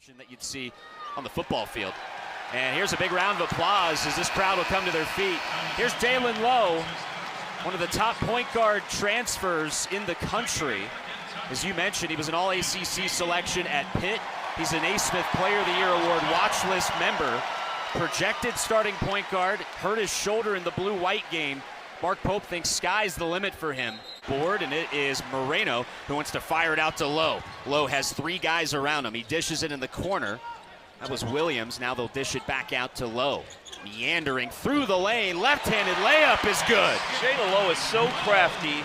that you'd see on the football field. And here's a big round of applause as this crowd will come to their feet. Here's Jaylen Lowe, one of the top point guard transfers in the country. As you mentioned, he was an All-ACC selection at Pitt. He's an Naismith Player of the Year Award watch list member. Projected starting point guard, hurt his shoulder in the blue-white game. Mark Pope thinks sky's the limit for him. Board, and it is Moreno who wants to fire it out to Lowe. Lowe has three guys around him. He dishes it in the corner. That was Williams. Now they'll dish it back out to Lowe. Meandering through the lane. Left-handed layup is good. Jaylen Lowe is so crafty.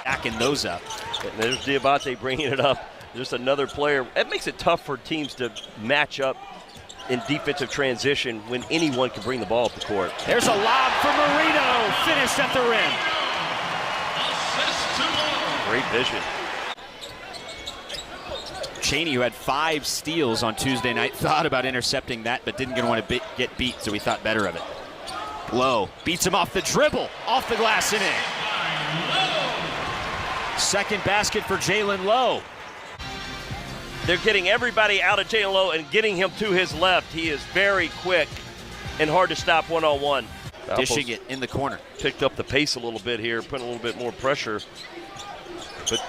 Backing those up. And there's Diabate bringing it up. Just another player. It makes it tough for teams to match up in defensive transition when anyone can bring the ball up the court. There's a lob for Moreno. Finished at the rim. Great vision. Chaney, who had 5 steals on Tuesday night, thought about intercepting that, but didn't want to get beat, so he thought better of it. Lowe beats him off the dribble, off the glass and in. Second basket for Jaylen Lowe. They're getting everybody out of Jaylen Lowe and getting him to his left. He is very quick and hard to stop one-on-one. Dishing it in the corner. Picked up the pace a little bit here, putting a little bit more pressure. But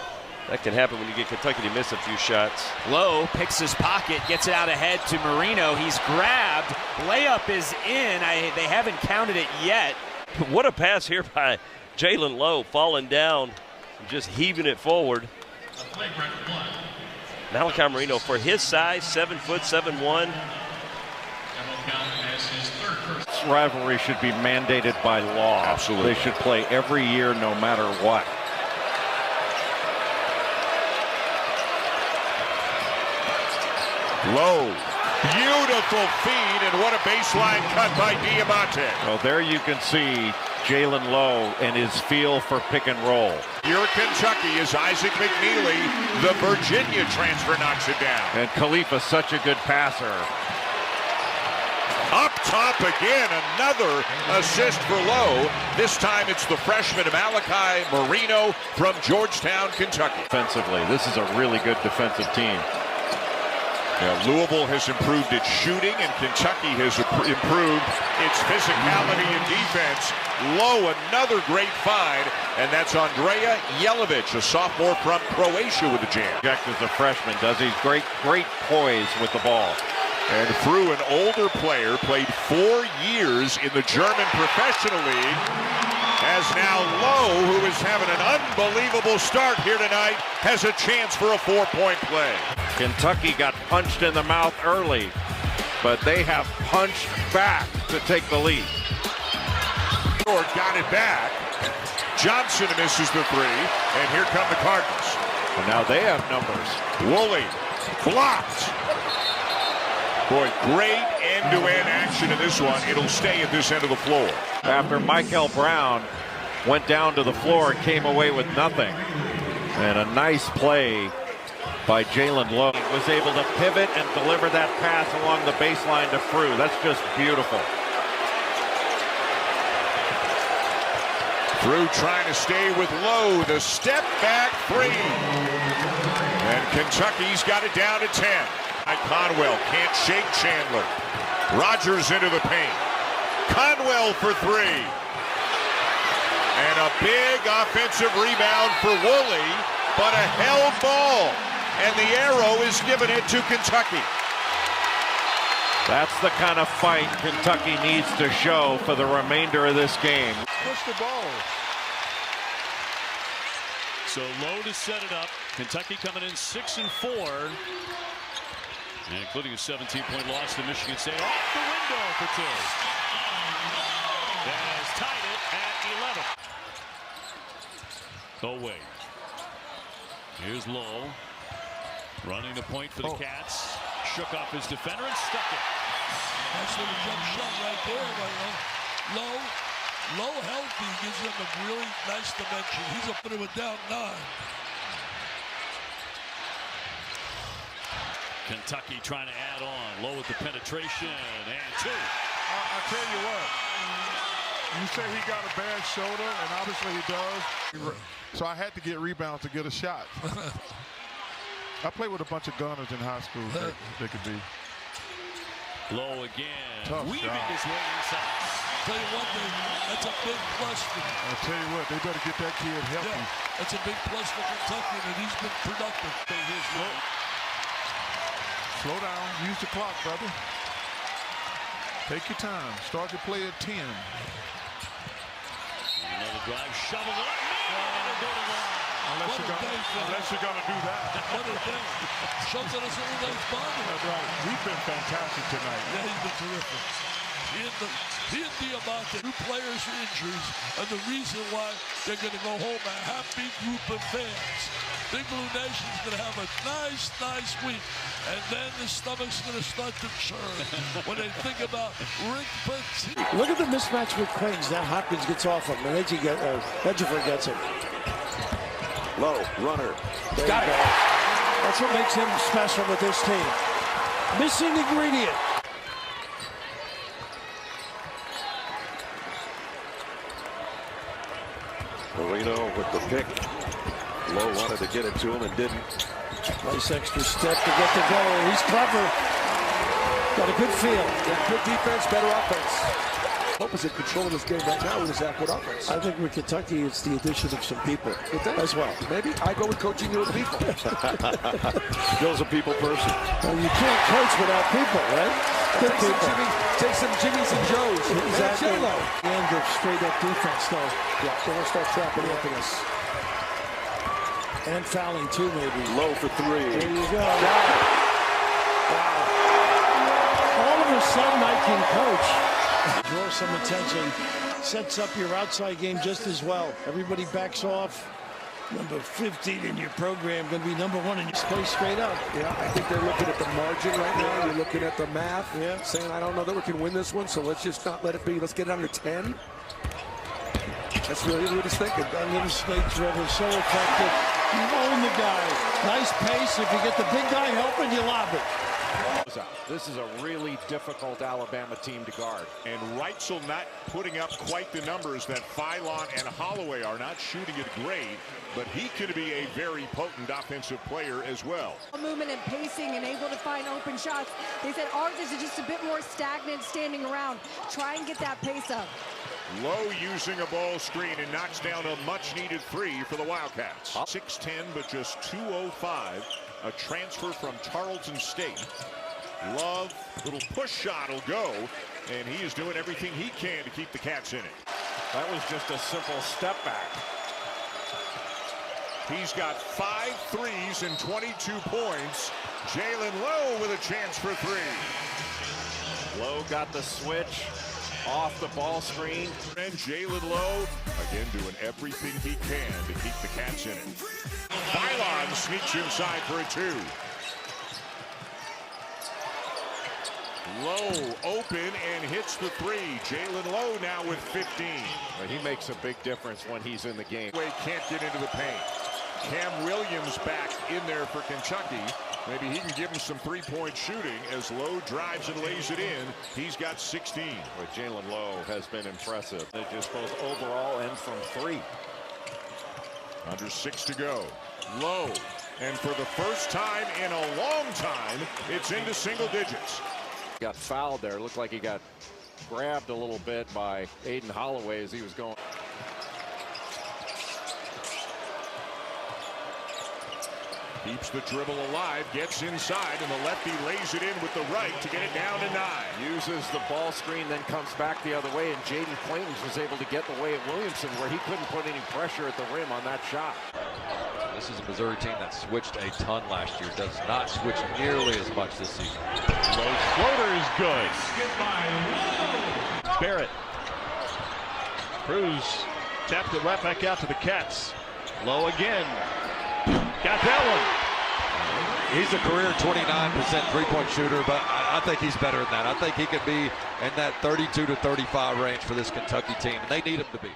that can happen when you get Kentucky to miss a few shots. Lowe picks his pocket, gets it out ahead to Moreno. He's grabbed. Layup is in. They haven't counted it yet. What a pass here by Jaylen Lowe, falling down and just heaving it forward. Malachi Moreno, for his size, 7 foot, 7'1". This rivalry should be mandated by law. Absolutely. They should play every year no matter what. Lowe, beautiful feed, and what a baseline cut by Diabate. Well, there you can see Jaylen Lowe and his feel for pick and roll. Your Kentucky is Isaac McNeely. The Virginia transfer knocks it down. And Khalifa, such a good passer. Up top again, another assist for Lowe. This time it's the freshman Malachi Moreno from Georgetown, Kentucky. Defensively, this is a really good defensive team. Now, Louisville has improved its shooting, and Kentucky has improved its physicality and defense. Lowe, another great find, and that's Andrea Jelic, a sophomore from Croatia with the jam. Jack is a freshman, does he's great poise with the ball. And through an older player, played 4 years in the German Professional League, as now Lowe, who is having an unbelievable start here tonight, has a chance for a 4-point play. Kentucky got punched in the mouth early, but they have punched back to take the lead. Got it back. Johnson misses the 3, and here come the Cardinals. And now they have numbers. Woolley blocked. Boy, great end-to-end action in this one. It'll stay at this end of the floor. After Michael Brown went down to the floor and came away with nothing. And a nice play by Jaylen Lowe. He was able to pivot and deliver that pass along the baseline to Frew. That's just beautiful. Frew trying to stay with Lowe. The step back 3. And Kentucky's got it down to 10. Conwell can't shake Chandler. Rogers into the paint. Conwell for 3. And a big offensive rebound for Woolley, but a held ball. And the arrow is given it to Kentucky. That's the kind of fight Kentucky needs to show for the remainder of this game. Push the ball. So Lowe to set it up. Kentucky coming in 6-4. And including a 17-point loss to Michigan State. Off the window for 2. That has tied it at 11. Oh, wait. Here's Lowe. Running the point for the Cats. Shook off his defender and stuck it. Nice little jump shot right there by Lowe healthy gives him a really nice dimension. He's a bit of a down 9. Kentucky trying to add on. Lowe with the penetration and 2. I tell you what, you say he got a bad shoulder, and obviously he does. So I had to get rebounds to get a shot. I played with a bunch of gunners in high school. They could be. Lowe again. Tough Weaving shot. his way inside. Tell you one thing, that's a big plus for them. I'll tell you what, they better get that kid healthy. Yeah, that's a big plus for Kentucky, and he's been productive. His way. Slow down. Use the clock, brother. Take your time. Start your play at 10. Another drive, shovel it up. It'll go to the line. Unless you're gonna do that. What a day. Shows that it's a nice ball. That's right. We've been fantastic tonight. Yeah, he's been terrific. He and Diamante, two players for injuries, and the reason why they're going to go home a happy group of fans. Big Blue Nation's going to have a nice week, and then the stomach's going to start to churn when they think about Rick Pitts. Look at the mismatch with Queens. Now Hopkins gets off him, and Edgefer gets him. Lowe, runner. Got it. That's what makes him special with this team. Missing ingredient. Marino with the pick. Lowe wanted to get it to him and didn't. Nice extra step to get the goal. He's clever. Got a good feel. Yeah, good defense, better offense. Hope in control of this game right now with his accurate offense. I think with Kentucky, it's the addition of some people as well. Maybe I go with coaching you with people. Bill's a people person. Well, you can't coach without people, right? Good people. Take some Jimmys and Joes. Exactly. The end of straight-up defense, though. Yeah, they're going to start trapping into this. And fouling, too, maybe. Low for three. There you go. Wow. All of a sudden, I can coach. Draw some attention. Sets up your outside game just as well. Everybody backs off. Number 15 in your program, going to be number 1 in your space straight up. Yeah, I think they're looking at the margin right now. You're looking at the math. Yeah. Saying, I don't know that we can win this one, so let's just not let it be. Let's get it under 10. That's really what he's thinking. That little snake driver, so effective. You own the guy. Nice pace. If you get the big guy helping, you lob it. This is a really difficult Alabama team to guard. And Reitzel not putting up quite the numbers that Philon and Holloway are, not shooting it great, but he could be a very potent offensive player as well. Movement and pacing and able to find open shots. They said ours is just a bit more stagnant standing around. Try and get that pace up. Lowe using a ball screen and knocks down a much-needed three for the Wildcats. 6'10", but just 205. A transfer from Tarleton State. Love, little push shot will go, and he is doing everything he can to keep the Cats in it. That was just a simple step back. He's got 5 threes and 22 points. Jaylen Lowe with a chance for 3. Lowe got the switch off the ball screen. And Jaylen Lowe, again, doing everything he can to keep the Cats in it. Philon sneaks inside for a 2. Lowe open and hits the 3. Jaylen Lowe now with 15. He makes a big difference when he's in the game. Wade can't get into the paint. Cam Williams back in there for Kentucky. Maybe he can give him some three-point shooting as Lowe drives and lays it in. He's got 16. But Jaylen Lowe has been impressive. They just both overall and from 3. Under 6 to go. Lowe, and for the first time in a long time, it's into single digits. Got fouled there. Looked like he got grabbed a little bit by Aiden Holloway as he was going. Keeps the dribble alive, gets inside, and the lefty lays it in with the right to get it down to 9. Uses the ball screen, then comes back the other way, and Jaden Quaintance was able to get the way at Williamson where he couldn't put any pressure at the rim on that shot. This is a Missouri team that switched a ton last year. Does not switch nearly as much this season. Lowe's floater is good. Barrett. Cruz tapped it right back out to the Cats. Lowe again. Got that one. He's a career 29% three-point shooter, but I think he's better than that. I think he could be in that 32 to 35 range for this Kentucky team, and they need him to be.